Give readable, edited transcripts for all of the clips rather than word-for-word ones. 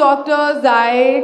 Dr. Zaik.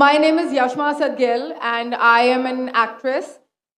My name is Yashma Sadgil and I am an actress.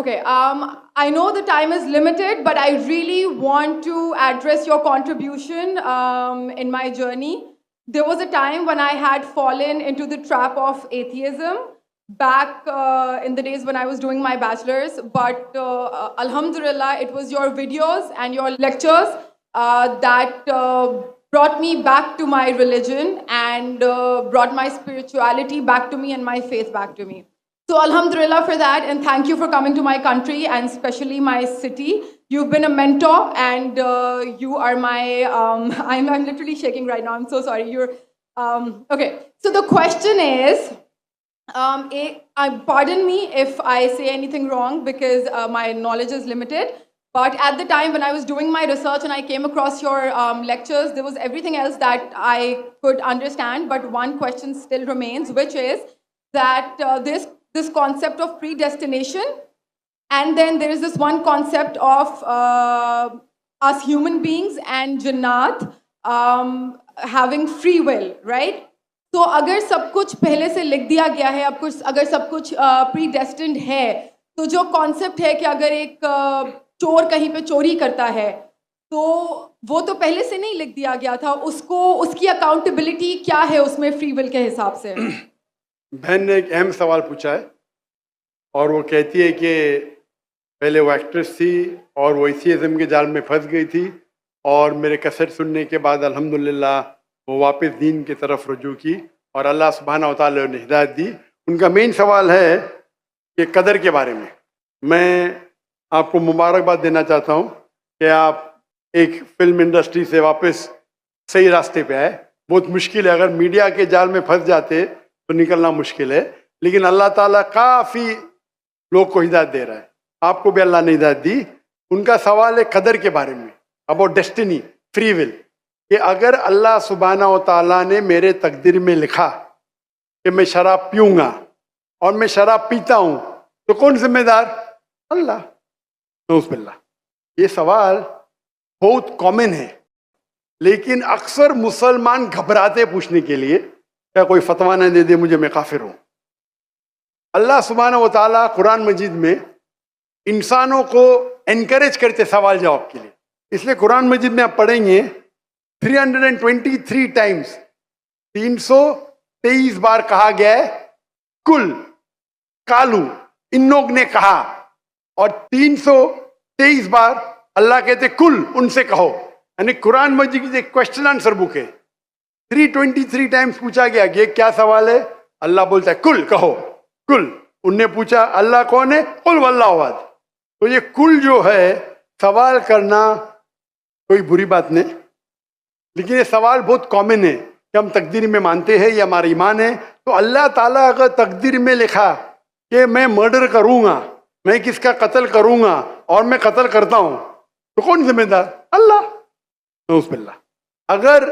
Okay, I know the time is limited, but I really want to address your contribution in my journey. There was a time when I had fallen into the trap of atheism back in the days when I was doing my bachelor's, but alhamdulillah, it was your videos and your lectures that brought me back to my religion and brought my spirituality back to me and my faith back to me. So alhamdulillah for that, and thank you for coming to my country and especially my city. You've been a mentor and you are my, I'm literally shaking right now, I'm so sorry. Okay, so the question is, pardon me if I say anything wrong because my knowledge is limited. But at the time when I was doing my research and I came across your lectures, there was everything else that I could understand. But one question still remains, which is that this concept of predestination, and then there is this one concept of us human beings and Jannat having free will, right? تو اگر سب کچھ پہلے سے لکھ دیا گیا ہے, اگر سب کچھ پری ڈیسٹنڈ ہے, تو جو کانسیپٹ ہے کہ اگر ایک چور کہیں پہ چوری کرتا ہے تو وہ تو پہلے سے نہیں لکھ دیا گیا تھا, اس کی اکاؤنٹیبلٹی کیا ہے اس میں فری ول کے حساب سے؟ بہن نے ایک اہم سوال پوچھا ہے اور وہ کہتی ہے کہ پہلے وہ ایکٹریس تھی اور وہ ایتھیزم کے جال میں پھنس گئی تھی اور میرے کیسٹ سننے کے بعد الحمدللہ وہ واپس دین کی طرف رجوع کی اور اللہ سبحانہ و تعالیٰ نے ہدایت دی. ان کا مین سوال ہے کہ قدر کے بارے میں. میں آپ کو مبارکباد دینا چاہتا ہوں کہ آپ ایک فلم انڈسٹری سے واپس صحیح راستے پہ آئے. بہت مشکل ہے, اگر میڈیا کے جال میں پھنس جاتے تو نکلنا مشکل ہے, لیکن اللہ تعالیٰ کافی لوگ کو ہدایت دے رہا ہے. آپ کو بھی اللہ نے ہدایت دی. ان کا سوال ہے قدر کے بارے میں, اباؤٹ ڈیسٹنی, فری ول, کہ اگر اللہ سبحانہ و تعالیٰ نے میرے تقدیر میں لکھا کہ میں شراب پیوں گا اور میں شراب پیتا ہوں تو کون ذمہ دار؟ اللہ. نعوذ باللہ. یہ سوال بہت کامن ہے, لیکن اکثر مسلمان گھبراتے پوچھنے کے لیے کیا کوئی فتویٰ نہ دے دے مجھے, میں کافر ہوں. اللہ سبحانہ و تعالیٰ قرآن مجید میں انسانوں کو انکریج کرتے سوال جواب کے لیے. اس لیے قرآن مجید میں آپ پڑھیں گے 323 ٹائمز, 323 بار کہا گیا ہے کل, کالو, ان لوگ نے کہا, اور 323 بار اللہ کہتے کل, ان سے کہو. یعنی قرآن مجید ایک کوشچن آنسر بک ہے. 323 ٹائمز پوچھا گیا کہ یہ کیا سوال ہے, اللہ بولتا ہے کل, کہو کل. ان نے پوچھا اللہ کون ہے, قل واللہ احد. تو یہ کل جو ہے سوال کرنا کوئی بری بات نہیں, لیکن یہ سوال بہت کامن ہے کہ ہم تقدیر میں مانتے ہیں, یہ ہمارا ایمان ہے. تو اللہ تعالیٰ اگر تقدیر میں لکھا کہ میں مرڈر کروں گا, میں کس کا قتل کروں گا اور میں قتل کرتا ہوں, تو کون ذمہ دار؟ اللہ. نعوذ باللہ. اگر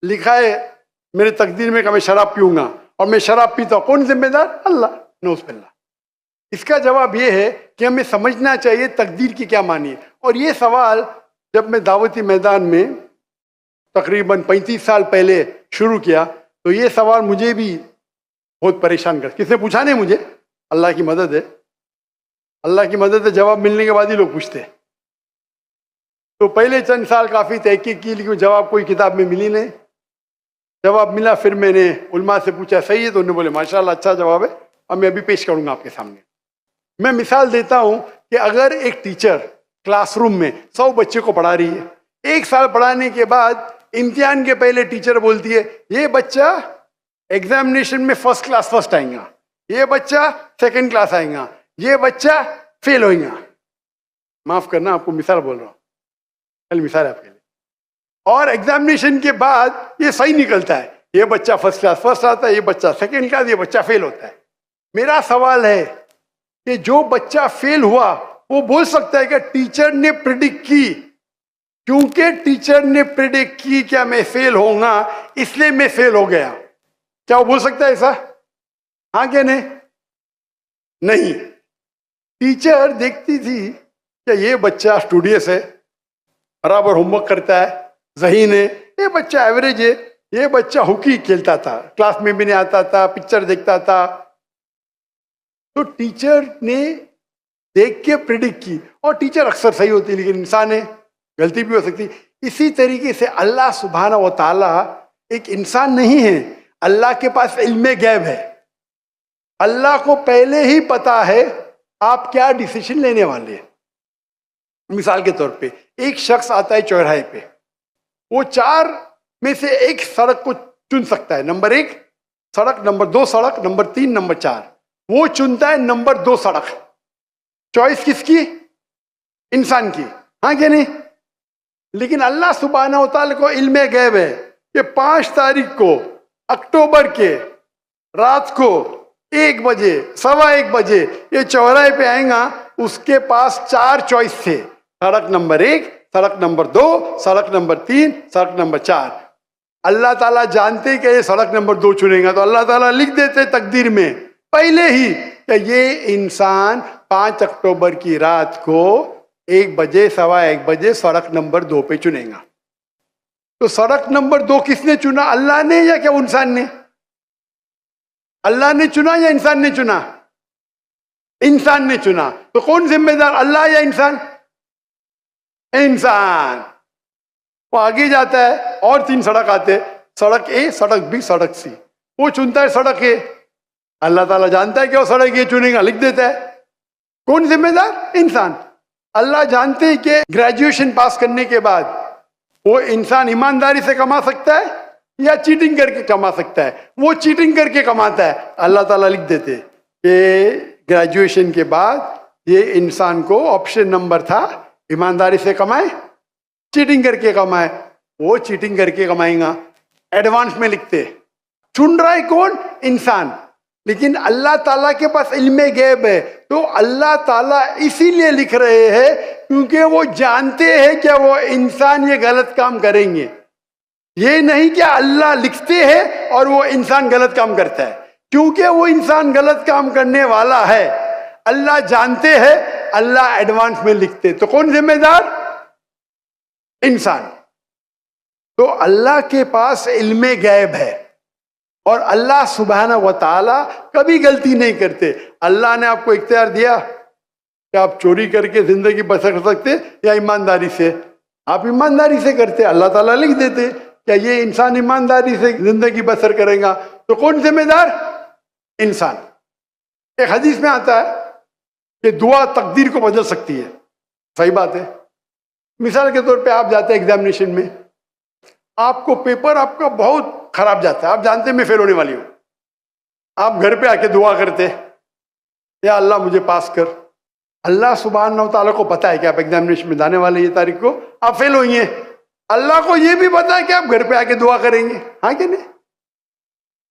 لکھا ہے میرے تقدیر میں کہ میں شراب پیوں گا اور میں شراب پیتا ہوں, کون ذمہ دار؟ اللہ. نعوذ باللہ. اس کا جواب یہ ہے کہ ہمیں سمجھنا چاہیے تقدیر کی کیا معنی ہے. اور یہ سوال جب میں دعوتی میدان میں تقریباً 35 سال پہلے شروع کیا تو یہ سوال مجھے بھی بہت پریشان کر. کس نے پوچھا نہیں مجھے, اللہ کی مدد ہے, اللہ کی مدد ہے, جواب ملنے کے بعد ہی لوگ پوچھتے. تو پہلے چند سال کافی تحقیق کی, لیکن جواب کوئی کتاب میں ملی نہیں. جواب ملا, پھر میں نے علماء سے پوچھا صحیح ہے, تو انہوں نے بولے ماشاءاللہ اچھا جواب ہے, اب میں ابھی پیش کروں گا آپ کے سامنے. میں مثال دیتا ہوں کہ اگر ایک ٹیچر کلاس روم میں 100 بچے کو پڑھا رہی ہے, 1 سال پڑھانے کے بعد امتحان کے پہلے ٹیچر بولتی ہے یہ بچہ ایگزامینیشن میں فرسٹ کلاس فرسٹ آئیں گا, یہ بچہ سیکنڈ کلاس آئیں گا, یہ بچہ فیل ہوئیں گا. معاف کرنا, آپ کو مثال بول رہا ہوں, کل مثال ہے آپ کے لیے. اور ایگزامینیشن کے بعد یہ صحیح نکلتا ہے, یہ بچہ فرسٹ کلاس فرسٹ آتا ہے, یہ بچہ سیکنڈ کلاس, یہ بچہ فیل ہوتا ہے. میرا سوال ہے کہ جو بچہ فیل ہوا وہ بول سکتا ہے کہ ٹیچر نے پریڈکٹ کی, کیونکہ ٹیچر نے پریڈکٹ کی کیا میں فیل ہوں گا اس لیے میں فیل ہو گیا. کیا وہ بول سکتا ہے ایسا؟ ہاں کہ نہیں. ٹیچر دیکھتی تھی کہ یہ بچہ اسٹوڈیس ہے, برابر ہوم ورک کرتا ہے, ذہین ہے, یہ بچہ ایوریج ہے, یہ بچہ ہاکی کھیلتا تھا, کلاس میں بھی نہیں آتا تھا, پکچر دیکھتا تھا. تو ٹیچر نے دیکھ کے پریڈکٹ کی, اور ٹیچر اکثر صحیح ہوتی ہے لیکن انسان ہے, غلطی بھی ہو سکتی. اسی طریقے سے اللہ سبحانہ و تعالیٰ ایک انسان نہیں ہے, اللہ کے پاس علم غیب ہے. اللہ کو پہلے ہی پتا ہے آپ کیا ڈیسیشن لینے والے ہیں. مثال کے طور پہ ایک شخص آتا ہے چوراہے پہ, وہ 4 میں سے ایک سڑک کو چن سکتا ہے, نمبر 1 سڑک, نمبر 2 سڑک, نمبر 3, نمبر 4. وہ چنتا ہے نمبر 2 سڑک. چوائس کس کی؟ انسان کی, ہاں کہ نہیں؟ لیکن اللہ سبحانہ و تعالیٰ کو علم غیب ہے کہ 5 تاریخ کو اکتوبر کے رات کو 1 بجے 1:15 بجے یہ چوراہے پہ آئیں گا. اس کے پاس 4 چوائس تھے, سڑک نمبر 1, سڑک نمبر 2, سڑک نمبر 3, سڑک نمبر 4. اللہ تعالیٰ جانتے کہ یہ سڑک نمبر 2 چنے گا, تو اللہ تعالیٰ لکھ دیتے تقدیر میں پہلے ہی کہ یہ انسان 5 اکتوبر کی رات کو 1 بجے 1:15 بجے سڑک نمبر 2 پہ چنے گا. تو سڑک نمبر 2 کس نے چنا, اللہ نے یا کیا انسان نے؟ اللہ نے چنا یا انسان نے چنا؟ انسان نے چنا. تو کون ذمہ دار, اللہ یا انسان؟ انسان. وہ آگے جاتا ہے اور 3 سڑک آتے, سڑک اے, سڑک بی, سڑک سی. وہ چنتا ہے سڑک اے, اللہ تعالیٰ جانتا ہے کہ وہ سڑک اے چنے گا, لکھ دیتا ہے. کون ذمہ دار؟ انسان. اللہ جانتے ہیں کہ گریجویشن پاس کرنے کے بعد وہ انسان ایمانداری سے کما سکتا ہے یا چیٹنگ کر کے کما سکتا ہے. وہ چیٹنگ کر کے کماتا ہے, اللہ تعالیٰ لکھ دیتے کہ گریجویشن کے بعد یہ انسان کو آپشن نمبر تھا, ایمانداری سے کمائے, چیٹنگ کر کے کمائے. وہ چیٹنگ کر کے کمائیں گا, ایڈوانس میں لکھتے. چن رہا ہے کون؟ انسان. لیکن اللہ تعالیٰ کے پاس علم غیب ہے, تو اللہ تعالیٰ اسی لیے لکھ رہے ہیں کیونکہ وہ جانتے ہیں کہ وہ انسان یہ غلط کام کریں گے. یہ نہیں کہ اللہ لکھتے ہیں اور وہ انسان غلط کام کرتا ہے, کیونکہ وہ انسان غلط کام کرنے والا ہے. اللہ جانتے ہیں, اللہ ایڈوانس میں لکھتے. تو کون ذمہ دار؟ انسان. تو اللہ کے پاس علم غیب ہے, اور اللہ سبحانہ و تعالیٰ کبھی غلطی نہیں کرتے. اللہ نے آپ کو اختیار دیا کہ آپ چوری کر کے زندگی بسر کر سکتے یا ایمانداری سے. آپ ایمانداری سے کرتے, اللہ تعالیٰ لکھ دیتے کہ یہ انسان ایمانداری سے زندگی بسر کرے گا. تو کون ذمہ دار؟ انسان. ایک حدیث میں آتا ہے کہ دعا تقدیر کو بدل سکتی ہے. صحیح بات ہے. مثال کے طور پہ آپ جاتے ہیں ایگزامینیشن میں, آپ کو پیپر آپ کا بہت خراب جاتا ہے, آپ جانتے ہیں میں فیل ہونے والی ہوں. آپ گھر پہ آ کے دعا کرتے, یا اللہ مجھے پاس کر. اللہ سبحانہ و تعالیٰ کو پتا ہے کہ آپ ایگزامینیشن میں جانے والے, یہ تاریخ کو آپ فیل ہوئی ہیں. اللہ کو یہ بھی پتا ہے کہ آپ گھر پہ آ کے دعا کریں گے, ہاں کہ نہیں؟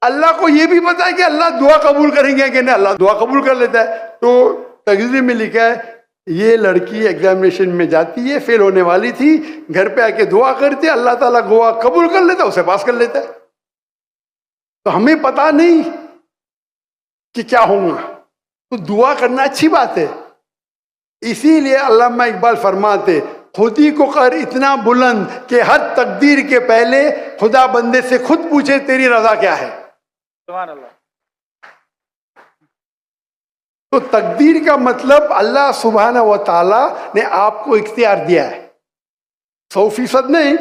اللہ کو یہ بھی پتا ہے کہ اللہ دعا قبول کریں گے کہ نہیں, اللہ دعا قبول کر لیتا ہے. تو تقریر میں لکھا ہے یہ لڑکی ایگزامینیشن میں جاتی ہے, فیل ہونے والی تھی, گھر پہ آ کے دعا کرتی, اللہ تعالیٰ دعا قبول کر لیتا, اسے پاس کر لیتا ہے. تو ہمیں پتا نہیں کہ کیا ہوگا, تو دعا کرنا اچھی بات ہے. اسی لیے علامہ اقبال فرماتے خودی کو کر اتنا بلند کہ ہر تقدیر کے پہلے خدا بندے سے خود پوچھے تیری رضا کیا ہے. سبحان اللہ. تو تقدیر کا مطلب اللہ سبحانہ و تعالیٰ نے آپ کو اختیار دیا ہے, 100% نہیں,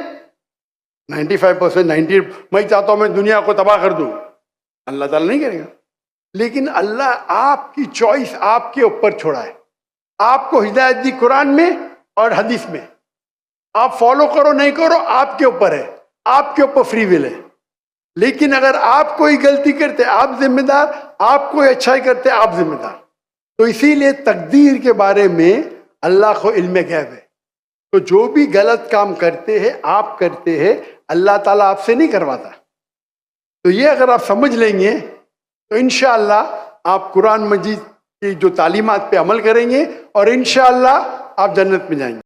95%, 90. میں چاہتا ہوں میں دنیا کو تباہ کر دوں, اللہ تعالیٰ نہیں کرے گا. لیکن اللہ آپ کی چوائس آپ کے اوپر چھوڑا ہے. آپ کو ہدایت دی قرآن میں اور حدیث میں, آپ فالو کرو نہیں کرو آپ کے اوپر ہے, آپ کے اوپر فری ول ہے. لیکن اگر آپ کوئی غلطی کرتے آپ ذمہ دار, آپ کوئی اچھائی کرتے آپ ذمہ دار. تو اسی لیے تقدیر کے بارے میں اللہ کو علم غیب ہے. تو جو بھی غلط کام کرتے ہیں آپ کرتے ہیں, اللہ تعالیٰ آپ سے نہیں کرواتا. تو یہ اگر آپ سمجھ لیں گے تو انشاءاللہ آپ قرآن مجید کی جو تعلیمات پہ عمل کریں گے اور انشاءاللہ آپ جنت میں جائیں گے.